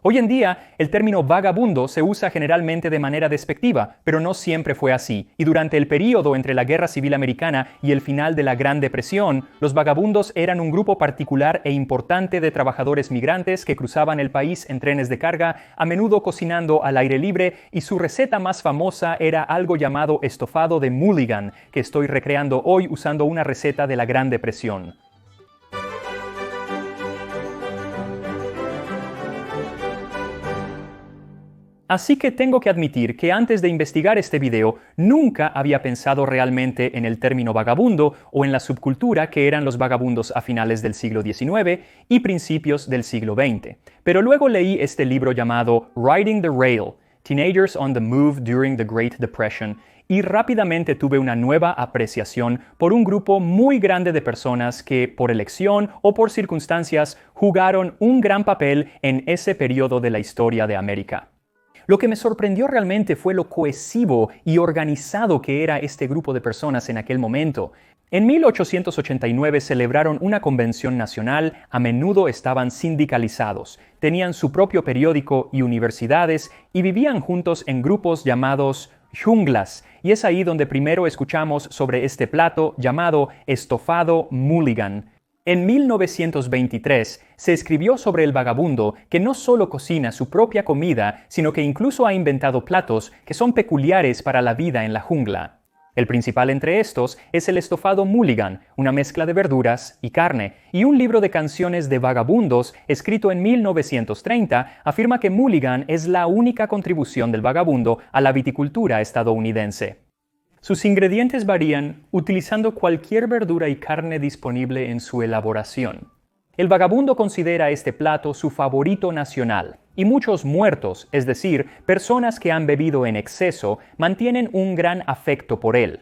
Hoy en día, el término vagabundo se usa generalmente de manera despectiva, pero no siempre fue así, y durante el período entre la Guerra Civil Americana y el final de la Gran Depresión, los vagabundos eran un grupo particular e importante de trabajadores migrantes que cruzaban el país en trenes de carga, a menudo cocinando al aire libre, y su receta más famosa era algo llamado estofado de Mulligan, que estoy recreando hoy usando una receta de la Gran Depresión. Así que tengo que admitir que antes de investigar este video, nunca había pensado realmente en el término vagabundo o en la subcultura que eran los vagabundos a finales del siglo XIX y principios del siglo XX. Pero luego leí este libro llamado Riding the Rail: Teenagers on the Move During the Great Depression, y rápidamente tuve una nueva apreciación por un grupo muy grande de personas que, por elección o por circunstancias, jugaron un gran papel en ese periodo de la historia de América. Lo que me sorprendió realmente fue lo cohesivo y organizado que era este grupo de personas en aquel momento. En 1889 celebraron una convención nacional, a menudo estaban sindicalizados, tenían su propio periódico y universidades y vivían juntos en grupos llamados junglas, y es ahí donde primero escuchamos sobre este plato llamado estofado Mulligan. En 1923 se escribió sobre el vagabundo que no solo cocina su propia comida, sino que incluso ha inventado platos que son peculiares para la vida en la jungla. El principal entre estos es el estofado Mulligan, una mezcla de verduras y carne, y un libro de canciones de vagabundos escrito en 1930 afirma que Mulligan es la única contribución del vagabundo a la viticultura estadounidense. Sus ingredientes varían utilizando cualquier verdura y carne disponible en su elaboración. El vagabundo considera este plato su favorito nacional, y muchos muertos, es decir, personas que han bebido en exceso, mantienen un gran afecto por él.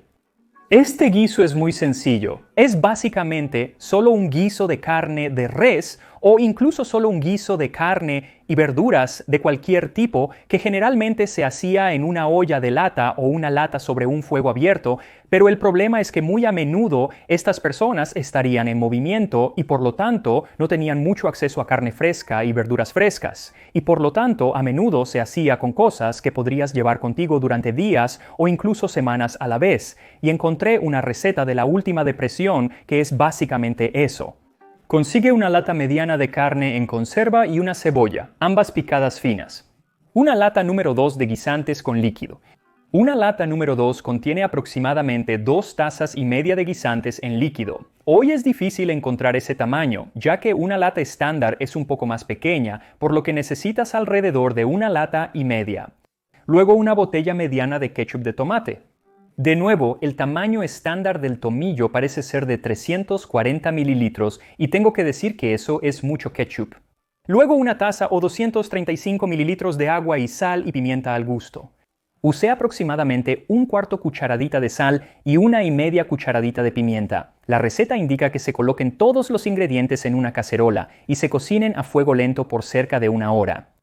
Este guiso es muy sencillo. Es básicamente solo un guiso de carne de res o incluso solo un guiso de carne y verduras de cualquier tipo que generalmente se hacía en una olla de lata o una lata sobre un fuego abierto, pero el problema es que muy a menudo estas personas estarían en movimiento y por lo tanto no tenían mucho acceso a carne fresca y verduras frescas, y por lo tanto a menudo se hacía con cosas que podrías llevar contigo durante días o incluso semanas a la vez, y encontré una receta de la última depresión que es básicamente eso. Consigue una lata mediana de carne en conserva y una cebolla, ambas picadas finas. Una lata número 2 de guisantes con líquido. Una lata número 2 contiene aproximadamente 2 tazas y media de guisantes en líquido. Hoy es difícil encontrar ese tamaño, ya que una lata estándar es un poco más pequeña, por lo que necesitas alrededor de una lata y media. Luego una botella mediana de ketchup de tomate. De nuevo, el tamaño estándar del tomillo parece ser de 340 mililitros y tengo que decir que eso es mucho ketchup. Luego una taza o 235 mililitros de agua y sal y pimienta al gusto. Usé aproximadamente un cuarto cucharadita de sal y 1,5 cucharadita de pimienta. La receta indica que se coloquen todos los ingredientes en una cacerola y se cocinen a fuego lento por cerca de 1 hora.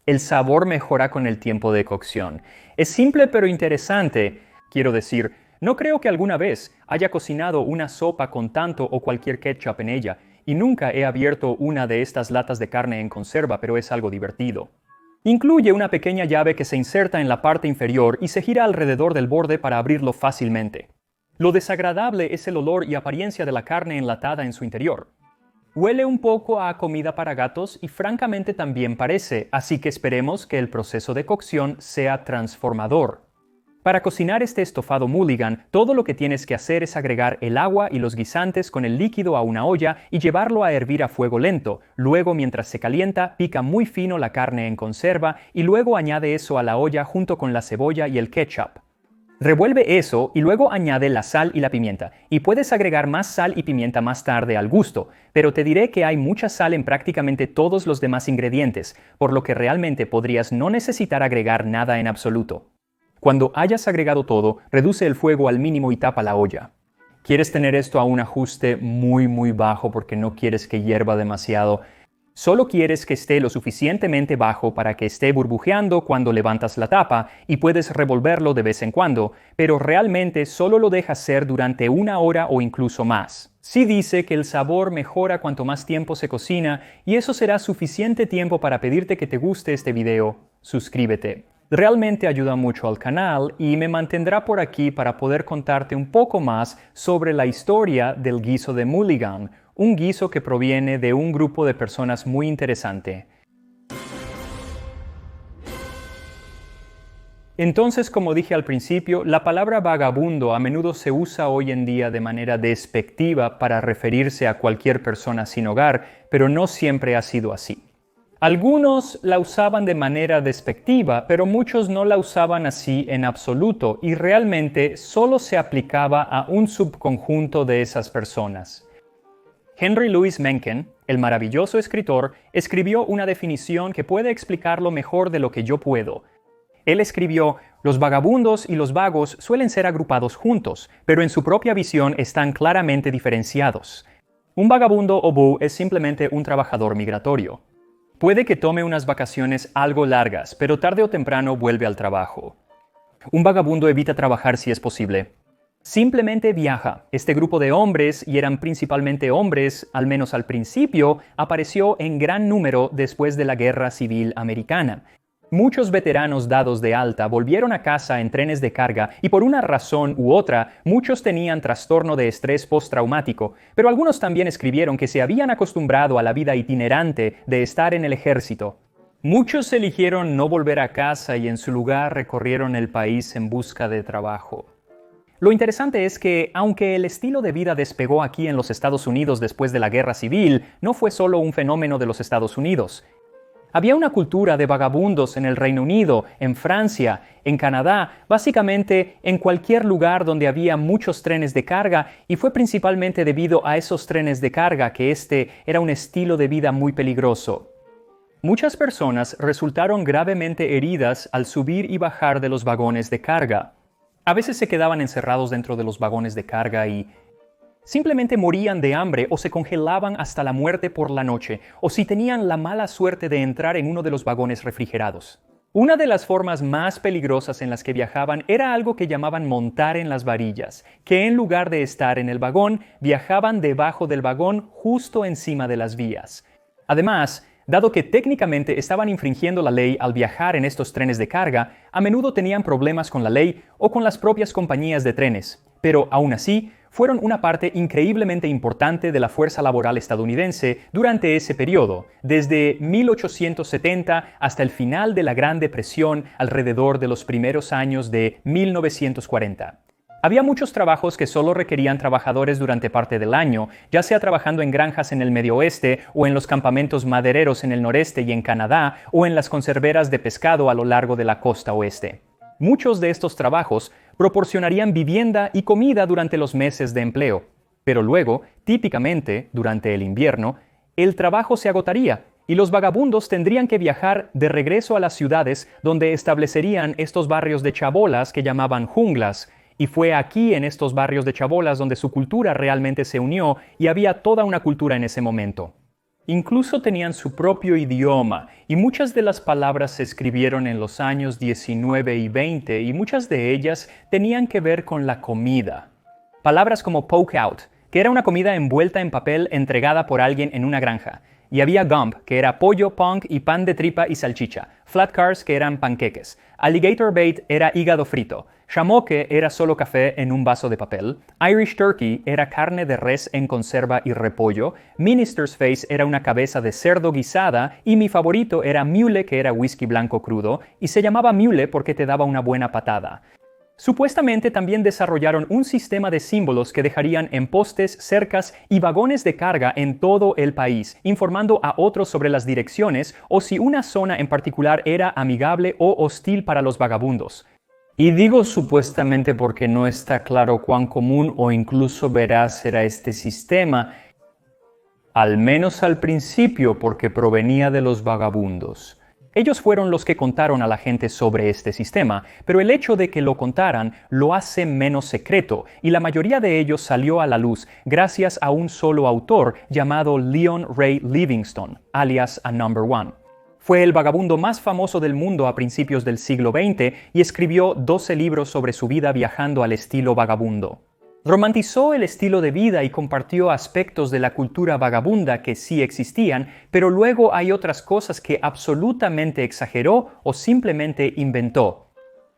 El sabor mejora con el tiempo de cocción. Es simple pero interesante. Quiero decir, no creo que alguna vez haya cocinado una sopa con tanto o cualquier ketchup en ella, y nunca he abierto una de estas latas de carne en conserva, pero es algo divertido. Incluye una pequeña llave que se inserta en la parte inferior y se gira alrededor del borde para abrirlo fácilmente. Lo desagradable es el olor y apariencia de la carne enlatada en su interior. Huele un poco a comida para gatos y francamente también parece, así que esperemos que el proceso de cocción sea transformador. Para cocinar este estofado Mulligan, todo lo que tienes que hacer es agregar el agua y los guisantes con el líquido a una olla y llevarlo a hervir a fuego lento. Luego, mientras se calienta, pica muy fino la carne en conserva y luego añade eso a la olla junto con la cebolla y el ketchup. Revuelve eso y luego añade la sal y la pimienta. Y puedes agregar más sal y pimienta más tarde al gusto, pero te diré que hay mucha sal en prácticamente todos los demás ingredientes, por lo que realmente podrías no necesitar agregar nada en absoluto. Cuando hayas agregado todo, reduce el fuego al mínimo y tapa la olla. Quieres tener esto a un ajuste muy bajo porque no quieres que hierva demasiado. Solo quieres que esté lo suficientemente bajo para que esté burbujeando cuando levantas la tapa y puedes revolverlo de vez en cuando, pero realmente solo lo dejas ser durante 1 hora o incluso más. Sí dice que el sabor mejora cuanto más tiempo se cocina y eso será suficiente tiempo para pedirte que te guste este video. Suscríbete. Realmente ayuda mucho al canal y me mantendrá por aquí para poder contarte un poco más sobre la historia del guiso de Mulligan, un guiso que proviene de un grupo de personas muy interesante. Entonces, como dije al principio, la palabra vagabundo a menudo se usa hoy en día de manera despectiva para referirse a cualquier persona sin hogar, pero no siempre ha sido así. Algunos la usaban de manera despectiva, pero muchos no la usaban así en absoluto y realmente solo se aplicaba a un subconjunto de esas personas. Henry Louis Mencken, el maravilloso escritor, escribió una definición que puede explicarlo mejor de lo que yo puedo. Él escribió: los vagabundos y los vagos suelen ser agrupados juntos, pero en su propia visión están claramente diferenciados. Un vagabundo o bú es simplemente un trabajador migratorio. Puede que tome unas vacaciones algo largas, pero tarde o temprano vuelve al trabajo. Un vagabundo evita trabajar si es posible. Simplemente viaja. Este grupo de hombres, y eran principalmente hombres, al menos al principio, apareció en gran número después de la Guerra Civil Americana. Muchos veteranos dados de alta volvieron a casa en trenes de carga y por una razón u otra, muchos tenían trastorno de estrés postraumático, pero algunos también escribieron que se habían acostumbrado a la vida itinerante de estar en el ejército. Muchos eligieron no volver a casa y en su lugar recorrieron el país en busca de trabajo. Lo interesante es que, aunque el estilo de vida despegó aquí en los Estados Unidos después de la Guerra Civil, no fue solo un fenómeno de los Estados Unidos. Había una cultura de vagabundos en el Reino Unido, en Francia, en Canadá, básicamente en cualquier lugar donde había muchos trenes de carga, y fue principalmente debido a esos trenes de carga que este era un estilo de vida muy peligroso. Muchas personas resultaron gravemente heridas al subir y bajar de los vagones de carga. A veces se quedaban encerrados dentro de los vagones de carga y simplemente morían de hambre o se congelaban hasta la muerte por la noche, o si tenían la mala suerte de entrar en uno de los vagones refrigerados. Una de las formas más peligrosas en las que viajaban era algo que llamaban montar en las varillas, que en lugar de estar en el vagón, viajaban debajo del vagón justo encima de las vías. Además, dado que técnicamente estaban infringiendo la ley al viajar en estos trenes de carga, a menudo tenían problemas con la ley o con las propias compañías de trenes, pero aún así, fueron una parte increíblemente importante de la fuerza laboral estadounidense durante ese periodo, desde 1870 hasta el final de la Gran Depresión alrededor de los primeros años de 1940. Había muchos trabajos que solo requerían trabajadores durante parte del año, ya sea trabajando en granjas en el Medio Oeste o en los campamentos madereros en el noreste y en Canadá o en las conserveras de pescado a lo largo de la costa oeste. Muchos de estos trabajos proporcionarían vivienda y comida durante los meses de empleo, pero luego, típicamente durante el invierno, el trabajo se agotaría y los vagabundos tendrían que viajar de regreso a las ciudades donde establecerían estos barrios de chabolas que llamaban junglas, y fue aquí en estos barrios de chabolas donde su cultura realmente se unió y había toda una cultura en ese momento. Incluso tenían su propio idioma, y muchas de las palabras se escribieron en los años 19 y 20, y muchas de ellas tenían que ver con la comida. Palabras como poke out, que era una comida envuelta en papel entregada por alguien en una granja, y había gump, que era pollo, punk y pan de tripa y salchicha, flat cars, que eran panqueques, alligator bait era hígado frito, shamoke era solo café en un vaso de papel, Irish turkey era carne de res en conserva y repollo, minister's face era una cabeza de cerdo guisada y mi favorito era mule, que era whisky blanco crudo, y se llamaba mule porque te daba una buena patada. Supuestamente también desarrollaron un sistema de símbolos que dejarían en postes, cercas y vagones de carga en todo el país, informando a otros sobre las direcciones o si una zona en particular era amigable o hostil para los vagabundos. Y digo supuestamente porque no está claro cuán común o incluso veraz era este sistema, al menos al principio porque provenía de los vagabundos. Ellos fueron los que contaron a la gente sobre este sistema, pero el hecho de que lo contaran lo hace menos secreto, y la mayoría de ellos salió a la luz gracias a un solo autor llamado Leon Ray Livingstone, alias A Number One. Fue el vagabundo más famoso del mundo a principios del siglo XX y escribió 12 libros sobre su vida viajando al estilo vagabundo. Romantizó el estilo de vida y compartió aspectos de la cultura vagabunda que sí existían, pero luego hay otras cosas que absolutamente exageró o simplemente inventó.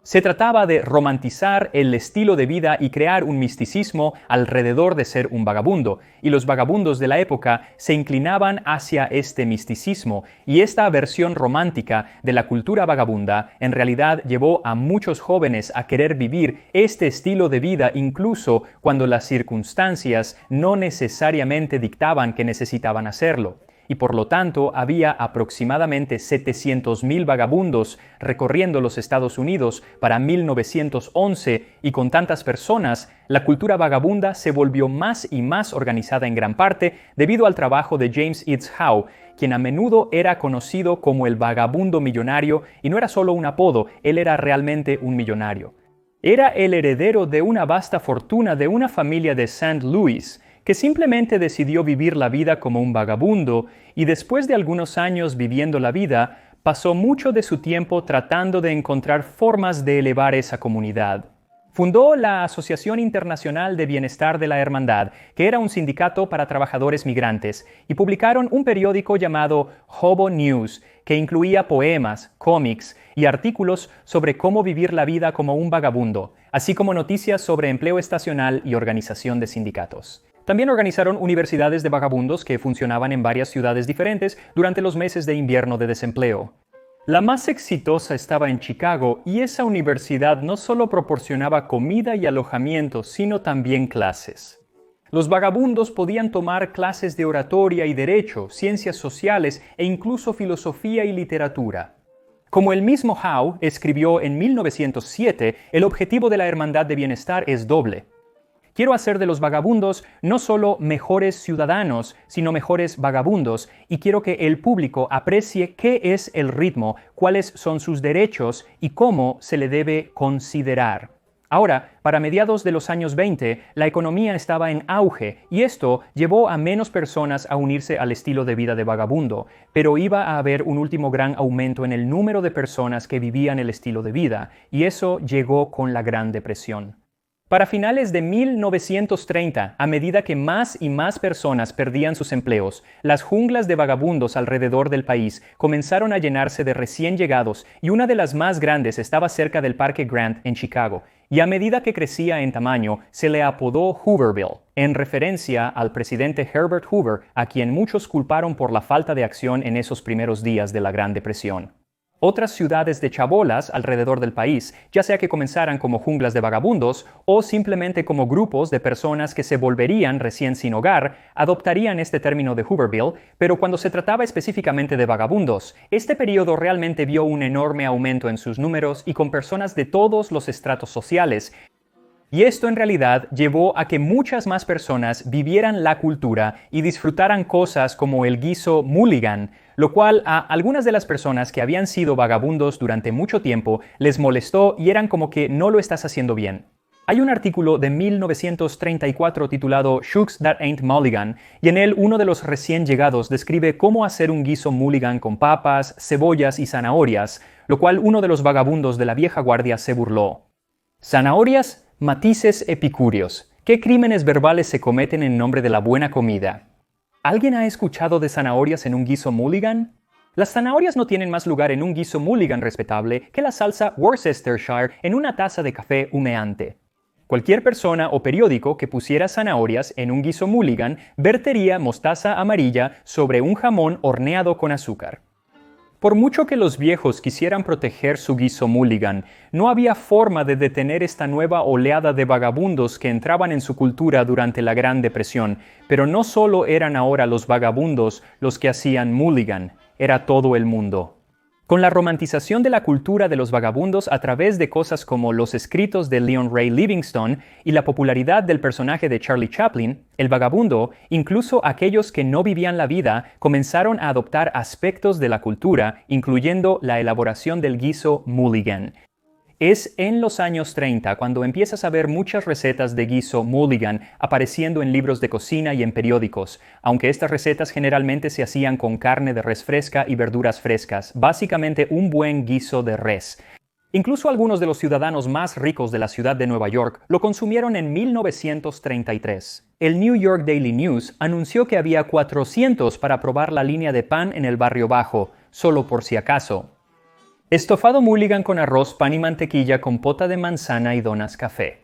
Se trataba de romantizar el estilo de vida y crear un misticismo alrededor de ser un vagabundo, y los vagabundos de la época se inclinaban hacia este misticismo, y esta versión romántica de la cultura vagabunda en realidad llevó a muchos jóvenes a querer vivir este estilo de vida incluso cuando las circunstancias no necesariamente dictaban que necesitaban hacerlo. Y por lo tanto había aproximadamente 700,000 vagabundos recorriendo los Estados Unidos para 1911, y con tantas personas, la cultura vagabunda se volvió más y más organizada en gran parte debido al trabajo de James Eades Howe, quien a menudo era conocido como el vagabundo millonario, y no era solo un apodo, él era realmente un millonario. Era el heredero de una vasta fortuna de una familia de St. Louis, que simplemente decidió vivir la vida como un vagabundo, y después de algunos años viviendo la vida, pasó mucho de su tiempo tratando de encontrar formas de elevar esa comunidad. Fundó la Asociación Internacional de Bienestar de la Hermandad, que era un sindicato para trabajadores migrantes, y publicaron un periódico llamado Hobo News, que incluía poemas, cómics y artículos sobre cómo vivir la vida como un vagabundo, así como noticias sobre empleo estacional y organización de sindicatos. También organizaron universidades de vagabundos que funcionaban en varias ciudades diferentes durante los meses de invierno de desempleo. La más exitosa estaba en Chicago, y esa universidad no solo proporcionaba comida y alojamiento, sino también clases. Los vagabundos podían tomar clases de oratoria y derecho, ciencias sociales e incluso filosofía y literatura. Como el mismo Howe escribió en 1907, el objetivo de la Hermandad de Bienestar es doble. Quiero hacer de los vagabundos no solo mejores ciudadanos, sino mejores vagabundos, y quiero que el público aprecie qué es el ritmo, cuáles son sus derechos y cómo se le debe considerar. Ahora, para mediados de los años 20, la economía estaba en auge, y esto llevó a menos personas a unirse al estilo de vida de vagabundo, pero iba a haber un último gran aumento en el número de personas que vivían el estilo de vida, y eso llegó con la Gran Depresión. Para finales de 1930, a medida que más y más personas perdían sus empleos, las junglas de vagabundos alrededor del país comenzaron a llenarse de recién llegados, y una de las más grandes estaba cerca del Parque Grant en Chicago, y a medida que crecía en tamaño, se le apodó Hooverville, en referencia al presidente Herbert Hoover, a quien muchos culparon por la falta de acción en esos primeros días de la Gran Depresión. Otras ciudades de chabolas alrededor del país, ya sea que comenzaran como junglas de vagabundos o simplemente como grupos de personas que se volverían recién sin hogar, adoptarían este término de Hooverville, pero cuando se trataba específicamente de vagabundos, este periodo realmente vio un enorme aumento en sus números y con personas de todos los estratos sociales. Y esto en realidad llevó a que muchas más personas vivieran la cultura y disfrutaran cosas como el guiso mulligan, lo cual a algunas de las personas que habían sido vagabundos durante mucho tiempo les molestó y eran como que no lo estás haciendo bien. Hay un artículo de 1934 titulado Shooks That Ain't Mulligan, y en él uno de los recién llegados describe cómo hacer un guiso mulligan con papas, cebollas y zanahorias, lo cual uno de los vagabundos de la vieja guardia se burló. ¿Zanahorias? Matices epicúreos. ¿Qué crímenes verbales se cometen en nombre de la buena comida? ¿Alguien ha escuchado de zanahorias en un guiso mulligan? Las zanahorias no tienen más lugar en un guiso mulligan respetable que la salsa Worcestershire en una taza de café humeante. Cualquier persona o periódico que pusiera zanahorias en un guiso mulligan vertería mostaza amarilla sobre un jamón horneado con azúcar. Por mucho que los viejos quisieran proteger su guiso mulligan, no había forma de detener esta nueva oleada de vagabundos que entraban en su cultura durante la Gran Depresión, pero no solo eran ahora los vagabundos los que hacían mulligan, era todo el mundo. Con la romantización de la cultura de los vagabundos a través de cosas como los escritos de Leon Ray Livingstone y la popularidad del personaje de Charlie Chaplin, el vagabundo, incluso aquellos que no vivían la vida, comenzaron a adoptar aspectos de la cultura, incluyendo la elaboración del guiso mulligan. Es en los años 30 cuando empiezas a ver muchas recetas de guiso mulligan apareciendo en libros de cocina y en periódicos, aunque estas recetas generalmente se hacían con carne de res fresca y verduras frescas, básicamente un buen guiso de res. Incluso algunos de los ciudadanos más ricos de la ciudad de Nueva York lo consumieron en 1933. El New York Daily News anunció que había 400 para probar la línea de pan en el barrio bajo, solo por si acaso. Estofado mulligan con arroz, pan y mantequilla, compota de manzana y donas café.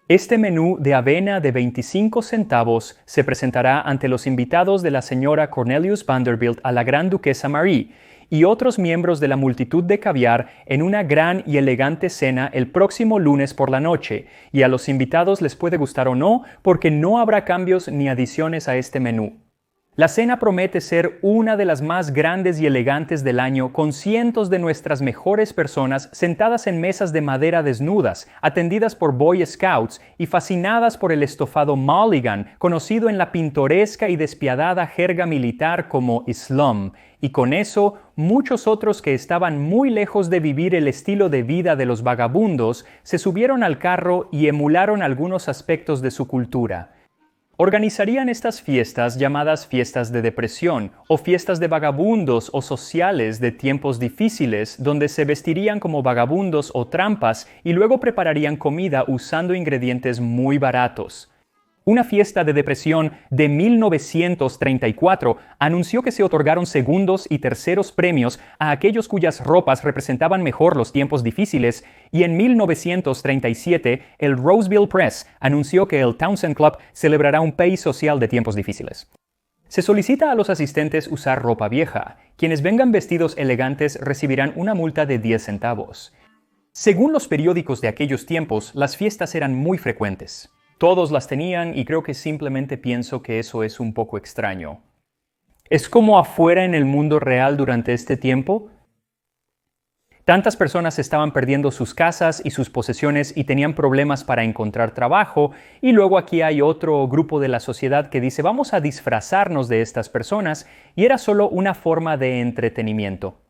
Este menú de avena de 25 centavos se presentará ante los invitados de la señora Cornelius Vanderbilt a la Gran Duquesa Marie y otros miembros de la multitud de caviar en una gran y elegante cena el próximo lunes por la noche, y a los invitados les puede gustar o no, porque no habrá cambios ni adiciones a este menú. La cena promete ser una de las más grandes y elegantes del año, con cientos de nuestras mejores personas sentadas en mesas de madera desnudas, atendidas por Boy Scouts y fascinadas por el estofado mulligan, conocido en la pintoresca y despiadada jerga militar como slum, y con eso muchos otros que estaban muy lejos de vivir el estilo de vida de los vagabundos se subieron al carro y emularon algunos aspectos de su cultura. Organizarían estas fiestas llamadas fiestas de depresión o fiestas de vagabundos o sociales de tiempos difíciles, donde se vestirían como vagabundos o trampas y luego prepararían comida usando ingredientes muy baratos. Una fiesta de depresión de 1934 anunció que se otorgaron segundos y terceros premios a aquellos cuyas ropas representaban mejor los tiempos difíciles, y en 1937 el Roseville Press anunció que el Townsend Club celebrará un pay social de tiempos difíciles. Se solicita a los asistentes usar ropa vieja. Quienes vengan vestidos elegantes recibirán una multa de 10 centavos. Según los periódicos de aquellos tiempos, las fiestas eran muy frecuentes. Todos las tenían y creo que simplemente pienso que eso es un poco extraño. ¿Es como afuera en el mundo real durante este tiempo? Tantas personas estaban perdiendo sus casas y sus posesiones y tenían problemas para encontrar trabajo, y luego aquí hay otro grupo de la sociedad que dice vamos a disfrazarnos de estas personas, y era solo una forma de entretenimiento.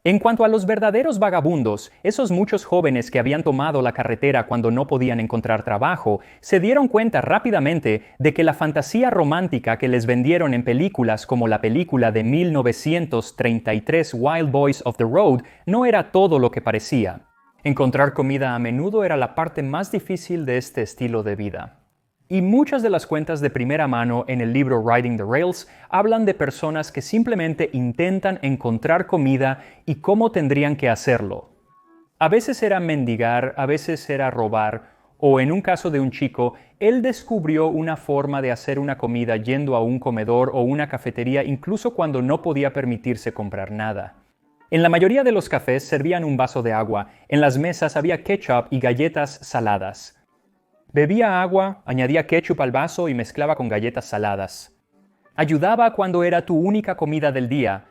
En cuanto a los verdaderos vagabundos, esos muchos jóvenes que habían tomado la carretera cuando no podían encontrar trabajo, se dieron cuenta rápidamente de que la fantasía romántica que les vendieron en películas como la película de 1933 Wild Boys of the Road no era todo lo que parecía. Encontrar comida a menudo era la parte más difícil de este estilo de vida. Y muchas de las cuentas de primera mano en el libro Riding the Rails hablan de personas que simplemente intentan encontrar comida y cómo tendrían que hacerlo. A veces era mendigar, a veces era robar, o en un caso de un chico, él descubrió una forma de hacer una comida yendo a un comedor o una cafetería incluso cuando no podía permitirse comprar nada. En la mayoría de los cafés servían un vaso de agua, en las mesas había ketchup y galletas saladas. Bebía agua, añadía ketchup al vaso y mezclaba con galletas saladas. Ayudaba cuando era tu única comida del día,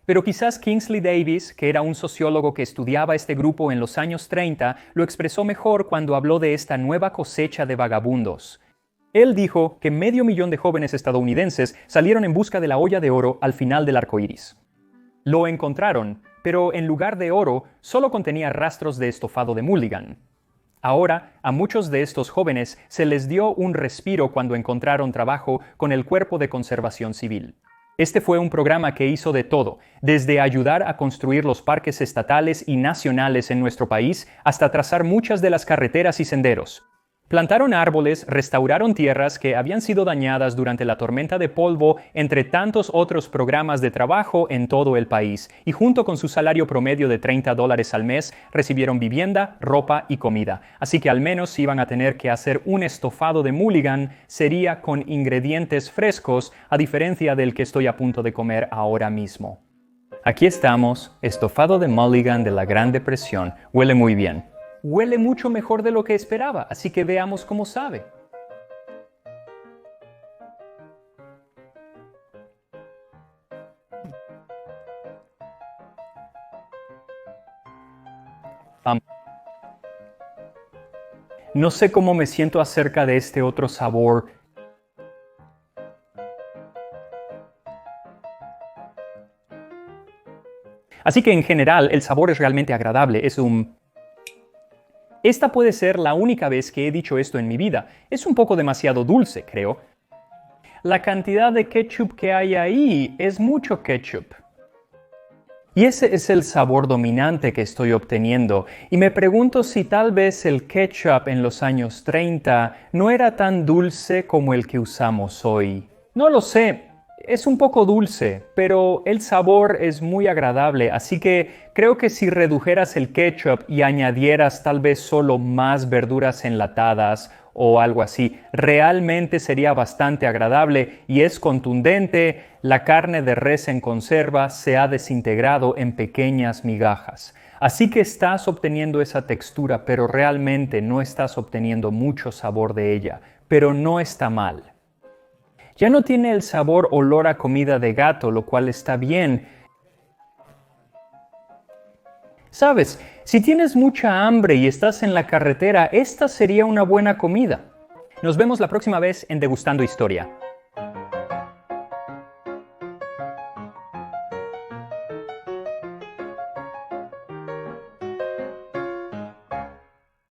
pero quizás Kingsley Davis, que era un sociólogo que estudiaba este grupo en los años 30, lo expresó mejor cuando habló de esta nueva cosecha de vagabundos. Él dijo que 500,000 de jóvenes estadounidenses salieron en busca de la olla de oro al final del arco iris. Lo encontraron, pero en lugar de oro, solo contenía rastros de estofado de mulligan. Ahora, a muchos de estos jóvenes se les dio un respiro cuando encontraron trabajo con el Cuerpo de Conservación Civil. Este fue un programa que hizo de todo, desde ayudar a construir los parques estatales y nacionales en nuestro país hasta trazar muchas de las carreteras y senderos. Plantaron árboles, restauraron tierras que habían sido dañadas durante la tormenta de polvo, entre tantos otros programas de trabajo en todo el país, y junto con su salario promedio de $30 al mes, recibieron vivienda, ropa y comida. Así que al menos si iban a tener que hacer un estofado de mulligan, sería con ingredientes frescos, a diferencia del que estoy a punto de comer ahora mismo. Aquí estamos, estofado de mulligan de la Gran Depresión. Huele muy bien. Huele mucho mejor de lo que esperaba, así que veamos cómo sabe. No sé cómo me siento acerca de este otro sabor. Así que en general el sabor es realmente agradable, Esta puede ser la única vez que he dicho esto en mi vida. Es un poco demasiado dulce, creo. La cantidad de ketchup que hay ahí es mucho ketchup. Y ese es el sabor dominante que estoy obteniendo, y me pregunto si tal vez el ketchup en los años 30 no era tan dulce como el que usamos hoy. No lo sé, es un poco dulce, pero el sabor es muy agradable, así que creo que si redujeras el ketchup y añadieras tal vez solo más verduras enlatadas o algo así, realmente sería bastante agradable y es contundente. La carne de res en conserva se ha desintegrado en pequeñas migajas. Así que estás obteniendo esa textura, pero realmente no estás obteniendo mucho sabor de ella. Pero no está mal. Ya no tiene el sabor olor a comida de gato, lo cual está bien. ¿Sabes? Si tienes mucha hambre y estás en la carretera, esta sería una buena comida. Nos vemos la próxima vez en Degustando Historia.